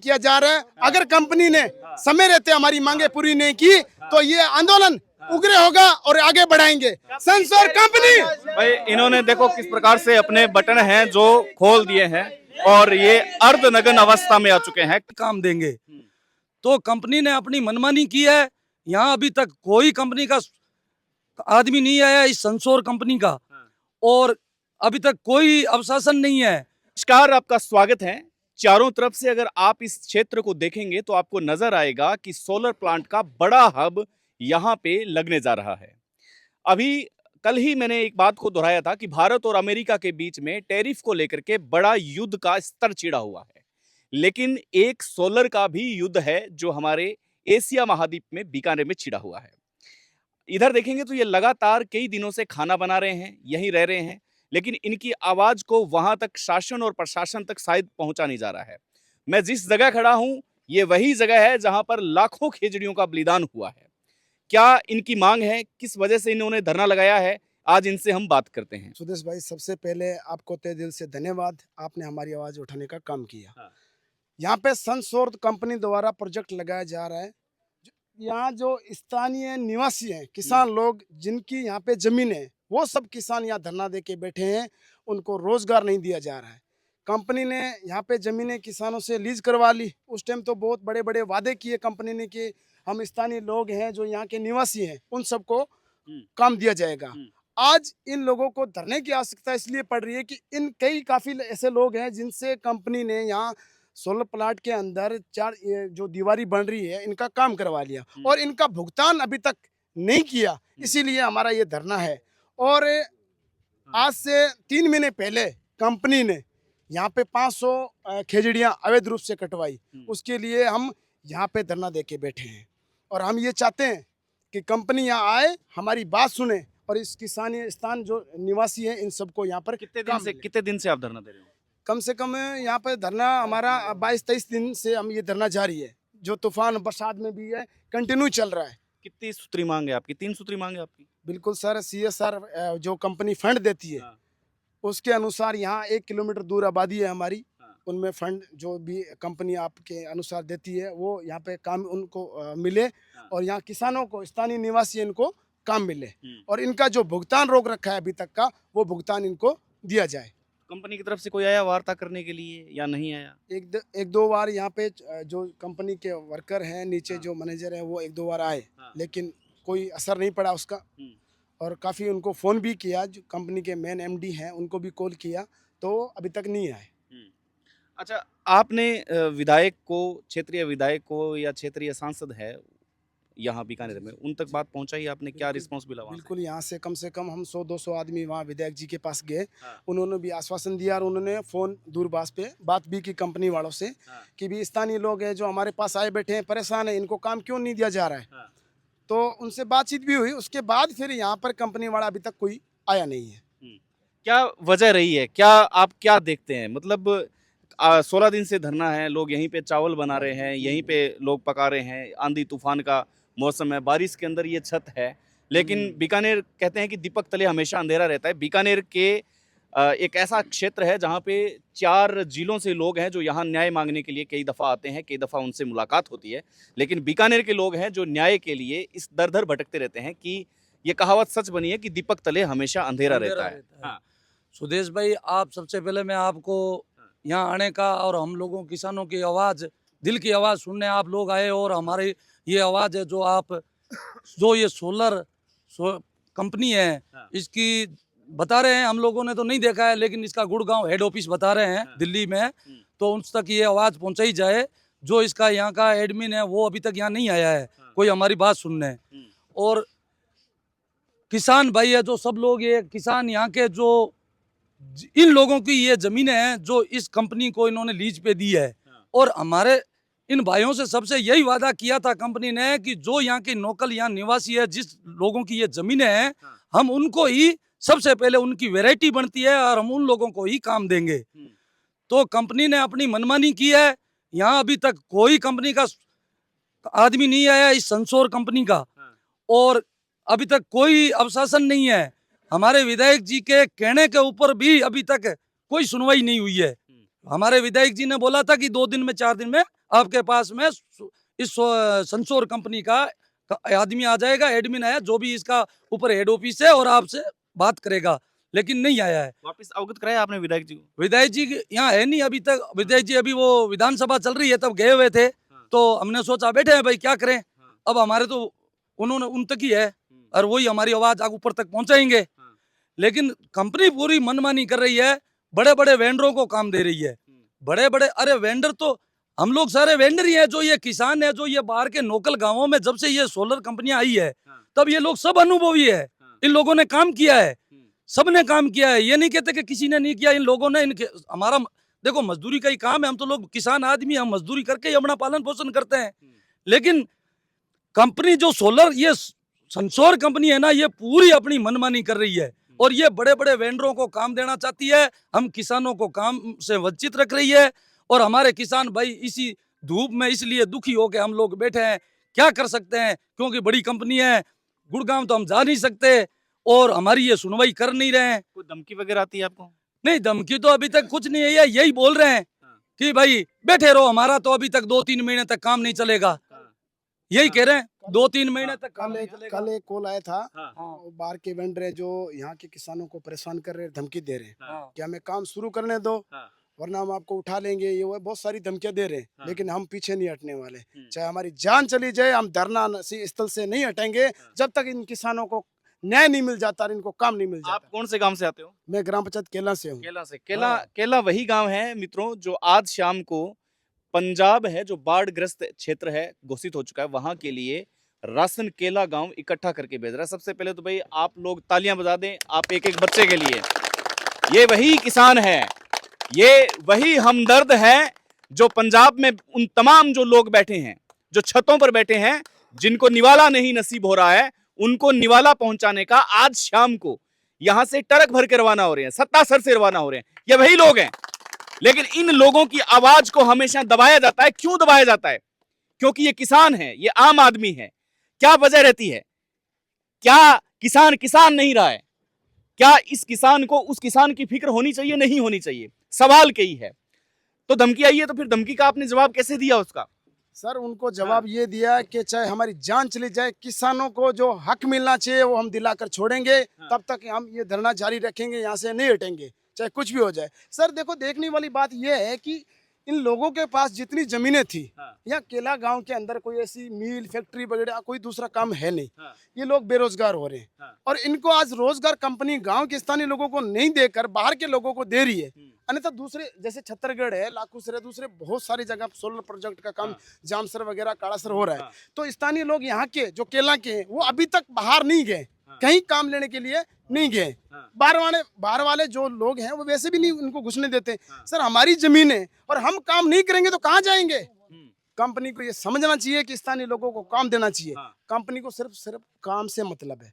किया जा रहा है। अगर कंपनी ने समय रहते हमारी मांगे पूरी नहीं की तो ये आंदोलन उग्र होगा और आगे बढ़ाएंगे। सेंसर कंपनी भाई इन्होंने देखो किस प्रकार से अपने बटन हैं जो खोल दिए हैं और ये अर्धनग्न अवस्था में आ चुके हैं। काम देंगे। तो कंपनी ने अपनी मनमानी की है। यहाँ अभी तक कोई कंपनी का आदमी नहीं आया इस संसोर कंपनी का, और अभी तक कोई अवशासन नहीं है। नमस्कार, आपका स्वागत है। चारों तरफ से अगर आप इस क्षेत्र को देखेंगे तो आपको नजर आएगा कि सोलर प्लांट का बड़ा हब यहाँ पे लगने जा रहा है। अभी कल ही मैंने एक बात को दोहराया था कि भारत और अमेरिका के बीच में टैरिफ को लेकर के बड़ा युद्ध का स्तर छिड़ा हुआ है, लेकिन एक सोलर का भी युद्ध है जो हमारे एशिया महाद्वीप में बीकानेर में छिड़ा हुआ है। इधर देखेंगे तो ये लगातार कई दिनों से खाना बना रहे हैं, यहीं रह रहे हैं, लेकिन इनकी आवाज को वहां तक शासन और प्रशासन तक शायद पहुंचा नहीं जा रहा है। मैं जिस जगह खड़ा हूं ये वही जगह है जहां पर लाखों खेजड़ियों का बलिदान हुआ है। क्या इनकी मांग है, किस वजह से इन्होंने धरना लगाया है, आज इनसे हम बात करते हैं। सुदेश भाई, सबसे पहले आपको तहे दिल से धन्यवाद, आपने हमारी आवाज उठाने का काम किया। हाँ। यहाँ पे सनसौर कंपनी द्वारा प्रोजेक्ट लगाया जा रहा है। यहाँ जो स्थानीय निवासी हैं, किसान लोग जिनकी यहाँ पे जमीन है, वो सब किसान यहाँ धरना दे के बैठे हैं। उनको रोजगार नहीं दिया जा रहा है। कंपनी ने यहाँ पे जमीनें किसानों से लीज करवा ली। उस टाइम तो बहुत बड़े बड़े वादे किए कंपनी ने कि हम स्थानीय लोग हैं जो यहाँ के निवासी हैं उन सबको काम दिया जाएगा। आज इन लोगों को धरने की आवश्यकता इसलिए पड़ रही है कि काफी ऐसे लोग हैं जिनसे कंपनी ने यहाँ सोलर प्लांट के अंदर ये जो दीवारी बन रही है इनका काम करवा लिया और इनका भुगतान अभी तक नहीं किया। इसीलिए हमारा ये धरना है। और आज से 3 महीने पहले कंपनी ने यहाँ पे 500 खेजड़ियाँ अवैध रूप से कटवाई। उसके लिए हम यहाँ पे धरना दे के बैठे हैं और हम ये चाहते हैं कि कंपनी यहाँ आए, हमारी बात सुने और इस किसानी स्थान जो निवासी हैं इन सबको यहाँ पर कितने दिन से आप धरना दे रहे हो? कम से कम यहाँ पर धरना हमारा 22-23 दिन से हम ये धरना जारी है। जो तूफान बरसात में भी है, कंटिन्यू चल रहा है। कितनी सूत्री मांग है आपकी? 3 सूत्री मांग है आपकी? बिल्कुल सर, CSR जो कंपनी फंड देती है उसके अनुसार यहाँ 1 किलोमीटर दूर आबादी है हमारी। उनमें फंड जो भी कंपनी आपके अनुसार देती है वो यहाँ पे काम उनको मिले और यहाँ किसानों को, स्थानीय निवासी इनको काम मिले और इनका जो भुगतान रोक रखा है अभी तक का वो भुगतान इनको दिया जाए। कंपनी की तरफ से कोई आया वार्ता करने के लिए या नहीं आया? एक दो बार यहाँ पे जो कंपनी के वर्कर हैं, नीचे जो मैनेजर हैं, वो 1-2 बार आए, लेकिन कोई असर नहीं पड़ा उसका। और काफ़ी उनको फ़ोन भी किया, जो कंपनी के मेन MD हैं उनको भी कॉल किया, तो अभी तक नहीं आए। अच्छा, आपने विधायक को, क्षेत्रीय विधायक को या क्षेत्रीय सांसद है यहाँ बीकानेर में, उन तक बात पहुंचाई आपने? क्या रिस्पॉन्स मिला वहाँ से? बिल्कुल, यहाँ से कम हम 100-200 आदमी वहाँ विधायक जी के पास गए। उन्होंने भी आश्वासन दिया और उन्होंने फ़ोन दूरभाष पे बात भी की कंपनी वालों से कि भी स्थानीय लोग हैं जो हमारे पास आए बैठे हैं, परेशान हैं, इनको काम क्यों नहीं दिया जा रहा है। तो उनसे बातचीत भी हुई। उसके बाद फिर यहाँ पर कंपनी वाला अभी तक कोई आया नहीं है। क्या वजह रही है? क्या आप क्या देखते हैं? मतलब 16 दिन से धरना है, लोग यहीं पे चावल बना रहे हैं, यहीं पे लोग पका रहे हैं, आंधी तूफान का मौसम है, बारिश के अंदर ये छत है, लेकिन बीकानेर कहते हैं कि दीपक तले हमेशा अंधेरा रहता है। बीकानेर के एक ऐसा क्षेत्र है जहाँ पे 4 जिलों से लोग हैं जो यहाँ न्याय मांगने के लिए कई दफ़ा आते हैं, कई दफ़ा उनसे मुलाकात होती है, लेकिन बीकानेर के लोग हैं जो न्याय के लिए इस दर दर भटकते रहते हैं कि ये कहावत सच बनी है कि दीपक तले हमेशा अंधेरा रहता है। हाँ। सुदेश भाई, आप सबसे पहले मैं आपको यहाँ आने का और हम लोगों किसानों की आवाज़, दिल की आवाज़ सुनने आप लोग आए और हमारी ये आवाज़ है जो ये सोलर कंपनी है इसकी बता रहे हैं। हम लोगों ने तो नहीं देखा है, लेकिन इसका गुड़गांव हेड ऑफिस बता रहे हैं दिल्ली में, तो उन तक ये आवाज़ पहुंचाई जाए। जो इसका यहाँ का एडमिन है वो अभी तक यहाँ नहीं आया है कोई हमारी बात सुनने। और किसान भाई है जो सब लोग, ये किसान यहाँ के जो इन लोगों की ये जमीनें हैं जो इस कंपनी को इन्होंने लीज पे दी है, और हमारे इन भाइयों से सबसे यही वादा किया था कंपनी ने कि जो यहाँ के लोकल यहाँ निवासी है, जिस लोगों की ये जमीनें हैं, हम उनको ही सबसे पहले, उनकी वैरायटी बनती है और हम उन लोगों को ही काम देंगे। तो कंपनी ने अपनी मनमानी की है। यहाँ अभी तक कोई कंपनी का आदमी नहीं आया इस संसोर कंपनी का, और अभी तक कोई अवशासन नहीं है। हमारे विधायक जी के कहने के ऊपर भी अभी तक कोई सुनवाई नहीं हुई है। हमारे विधायक जी ने बोला था कि 2 दिन में 4 दिन में आपके पास में इस संसोर कंपनी का आदमी आ जाएगा, एडमिन है, जो भी इसका ऊपर हेड ऑफिस है, और आपसे बात करेगा, लेकिन नहीं आया है। वापस अवगत कराया आपने विधायक जी को? विधायक जी यहाँ है नहीं अभी तक। विधायक जी अभी वो विधानसभा चल रही है तब गए हुए थे, तो हमने सोचा बैठे हैं भाई क्या करें, अब हमारे तो उन्होंने उन तक ही है और वही हमारी आवाज आगे ऊपर तक पहुंचाएंगे। लेकिन कंपनी पूरी मनमानी कर रही है, बड़े बड़े वेंडरों को काम दे रही है। बड़े बड़े, अरे वेंडर तो हम लोग सारे वेंडर ही हैं, जो ये किसान है, जो ये बाहर के लोकल गांवों में जब से ये सोलर कंपनियां आई है तब ये लोग सब अनुभवी है। इन लोगों ने काम किया है, सबने काम किया है, ये नहीं कहते कि किसी ने नहीं किया। इन लोगों ने इनके, हमारा देखो मजदूरी का ही काम है, हम तो लोग किसान आदमी, हम मजदूरी करके ही अपना पालन पोषण करते हैं। लेकिन कंपनी जो सोलर ये संसोर कंपनी है ना, ये पूरी अपनी मनमानी कर रही है और ये बड़े बड़े वेंडरों को काम देना चाहती है, हम किसानों को काम से वंचित रख रही है। और हमारे किसान भाई इसी धूप में इसलिए दुखी होकर हम लोग बैठे हैं, क्या कर सकते हैं, क्योंकि बड़ी कंपनी है, गुड़गांव तो हम जा नहीं सकते और हमारी ये सुनवाई कर नहीं रहे हैं। कोई धमकी वगैरह आती है आपको? नहीं, धमकी तो अभी तक कुछ नहीं है, ये यही बोल रहे हैं कि भाई बैठे रहो, हमारा तो अभी तक 2-3 महीने तक काम नहीं चलेगा, यही कह रहे हैं, 2-3 महीने तक काम नहीं चलेगा। कल एक कॉल आया था, हाँ। वो बाहर के वेंडर है जो यहाँ के किसानों को परेशान कर रहे हैं, धमकी दे रहे हैं हाँ। कि हमें काम शुरू करने दो, वरना हम आपको उठा लेंगे, ये वो बहुत सारी धमकियां दे रहे हैं। लेकिन हम पीछे नहीं हटने वाले, चाहे हमारी जान चली जाए, हम धरना स्थल से नहीं हटेंगे जब तक इन किसानों को न्याय नहीं मिल जाता और इनको काम नहीं मिल जाता। आप कौन से गांव से आते हो? मैं ग्राम पंचायत केला से हूँ। केला से। केला वही गांव है मित्रों जो आज शाम को पंजाब है, जो बाढ़ ग्रस्त क्षेत्र है, घोषित हो चुका है, वहां के लिए राशन केला गांव इकट्ठा करके भेज रहा है। सबसे पहले तो भाई आप लोग तालियां बजा दें, आप एक एक बच्चे के लिए। ये वही किसान है, ये वही हमदर्द है जो पंजाब में उन तमाम जो लोग बैठे हैं, जो छतों पर बैठे हैं, जिनको निवाला नहीं नसीब हो रहा है, उनको निवाला पहुंचाने का आज शाम को यहां से ट्रक भर के रवाना हो रहे हैं, सत्तासर से रवाना हो रहे हैं। ये वही लोग हैं, लेकिन इन लोगों की आवाज को हमेशा दबाया जाता है। क्यों दबाया जाता है? क्योंकि ये किसान है, ये आम आदमी है। क्या वजह रहती है? क्या किसान किसान नहीं रहा है? क्या इस किसान को उस किसान की फिक्र होनी चाहिए, नहीं होनी चाहिए? सवाल कई है। तो धमकी आई है, तो फिर धमकी का आपने जवाब कैसे दिया उसका? सर उनको जवाब ये दिया कि चाहे हमारी जान चली जाए, किसानों को जो हक मिलना चाहिए वो हम दिलाकर छोड़ेंगे, तब तक हम ये धरना जारी रखेंगे, यहाँ से नहीं हटेंगे, चाहे कुछ भी हो जाए। सर देखो, देखने वाली बात यह है कि इन लोगों के पास जितनी जमीनें थी, यहाँ केला गांव के अंदर कोई ऐसी मिल फैक्ट्री वगैरह कोई दूसरा काम है नहीं, ये लोग बेरोजगार हो रहे हैं और इनको आज रोजगार कंपनी गांव के स्थानीय लोगों को नहीं देकर बाहर के लोगों को दे रही है। अन्यथा दूसरे जैसे छत्तीसगढ़ है, लाखूसर है, दूसरे बहुत सारी जगह सोलर प्रोजेक्ट का काम जामसर वगैरह काड़ासर हो रहा है। तो स्थानीय लोग यहाँ के जो केला के हैं वो अभी तक बाहर नहीं गए, कहीं काम लेने के लिए नहीं गए। बाहर वाले जो लोग हैं वो वैसे भी नहीं उनको घुसने देते। सर हमारी जमीन है और हम काम नहीं करेंगे तो कहाँ जाएंगे? कंपनी को ये समझना चाहिए कि स्थानीय लोगों को काम देना चाहिए। कंपनी को सिर्फ काम से मतलब है,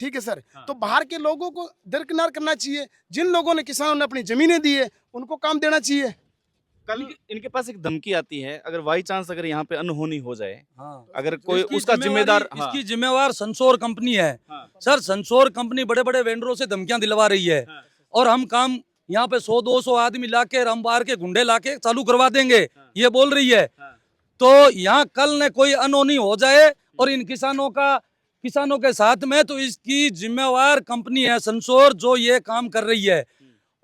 ठीक है सर। तो बाहर के लोगों को दरकिनार करना चाहिए। जिन लोगों ने, किसानों ने अपनी जमीनें दी है, उनको काम देना चाहिए। कल इनके पास एक धमकी आती है, अगर बाई चांस अगर यहाँ पे अनहोनी हो जाए, हाँ। अगर कोई उसका जिम्मेदार, इसकी जिम्मेवार संसोर कंपनी है। सर संसोर कंपनी बड़े बड़े वेंडरों से धमकियां दिलवा रही है और हम काम यहाँ पे 100-200 आदमी लाके, हम बाहर के गुंडे लाके चालू करवा देंगे, ये बोल रही है। तो यहाँ कल ने कोई अनहोनी हो जाए और इन किसानों के साथ में, तो इसकी जिम्मेवार कंपनी है संसोर जो ये काम कर रही है।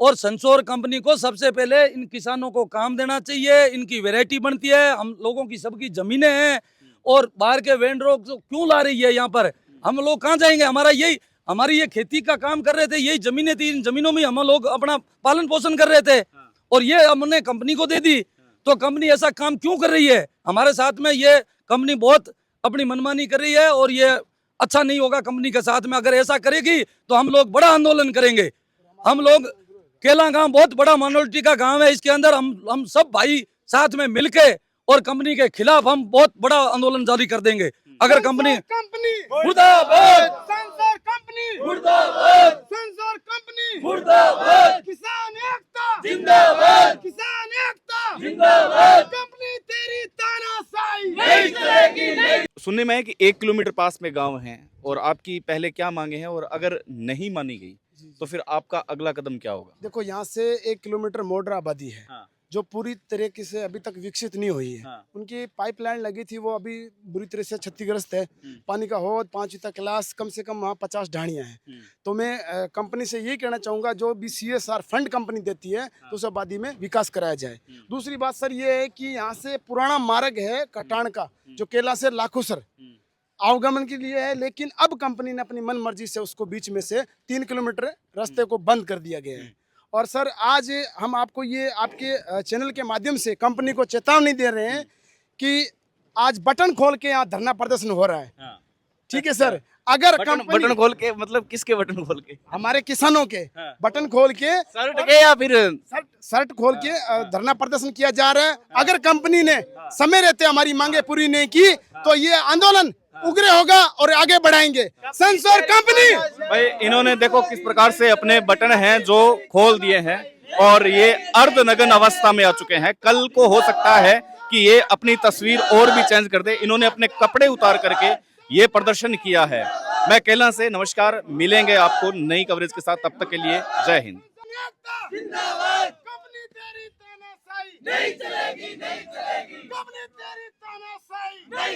और संसोर कंपनी को सबसे पहले इन किसानों को काम देना चाहिए। इनकी वैरायटी बनती है, हम लोगों की सबकी जमीनें हैं और बाहर के वेंडरों को क्यों ला रही है यहाँ पर? हम लोग कहाँ जाएंगे? हमारी ये खेती का काम कर रहे थे, यही जमीनें थी, इन जमीनों में हम लोग अपना पालन पोषण कर रहे थे और ये हमने कंपनी को दे दी। तो कंपनी ऐसा काम क्यों कर रही है हमारे साथ में? ये कंपनी बहुत अपनी मनमानी कर रही है और ये अच्छा नहीं होगा कंपनी के साथ में। अगर ऐसा करेगी तो हम लोग बड़ा आंदोलन करेंगे। हम लोग, केला गांव बहुत बड़ा माइनॉरिटी का गांव है, इसके अंदर हम सब भाई साथ में मिलके और कंपनी के खिलाफ हम बहुत बड़ा आंदोलन जारी कर देंगे। अगर कंपनी मुर्दाबाद, संसोर कंपनी मुर्दाबाद, संसोर कंपनी मुर्दाबाद, किसान एकता जिंदाबाद, किसान एकता जिंदाबाद, कंपनी तेरी तानाशाही नहीं चलेगी। सुनने में है कि 1 किलोमीटर पास में गांव है और आपकी पहले क्या मांगे हैं, और अगर नहीं मानी गई तो फिर आपका अगला कदम क्या होगा? देखो, यहाँ से 1 किलोमीटर मोडरा आबादी है, जो पूरी तरीके से अभी तक विकसित नहीं हुई है। हाँ। उनकी पाइपलाइन लगी थी, वो अभी बुरी तरह से क्षतिग्रस्त है। पानी का हौद, 5वीं तक क्लास, कम से कम वहाँ 50 ढाणियाँ हैं। तो मैं कंपनी से यही कहना चाहूँगा, जो भी CSR फंड कंपनी देती है तो उस आबादी में विकास कराया जाए। दूसरी बात सर ये है कि यहाँ से पुराना मार्ग है कटान का, जो केला से लाखोसर आवागमन के लिए है, लेकिन अब कंपनी ने अपनी मन मर्जी से उसको बीच में से 3 किलोमीटर रास्ते को बंद कर दिया गया है। और सर आज हम आपको ये आपके चैनल के माध्यम से कंपनी को चेतावनी दे रहे हैं कि आज बटन खोल के यहाँ धरना प्रदर्शन हो रहा है। हाँ। ठीक है सर, अगर बटन कंपनी खोल के मतलब किसके बटन खोल के? हमारे किसानों के हाँ। बटन खोल के शर्ट के या फिर शर्ट खोल के धरना प्रदर्शन किया जा रहा है। अगर कंपनी ने समय रहते हमारी मांगे पूरी नहीं की तो ये आंदोलन उग्र होगा और आगे बढ़ाएंगे। सेंसर कंपनी भाई, इन्होंने देखो किस प्रकार से अपने बटन हैं जो खोल दिए हैं और ये अर्धनग्न अवस्था में आ चुके हैं। कल को हो सकता है कि ये अपनी तस्वीर और भी चेंज कर दे। इन्होंने अपने कपड़े उतार करके ये प्रदर्शन किया है। मैं केला से नमस्कार, मिलेंगे आपको नई कवरेज के साथ, तब तक के लिए जय हिंद। नहीं चलेगी, नहीं चलेगी, कंपनी तेरी तानाशाही नहीं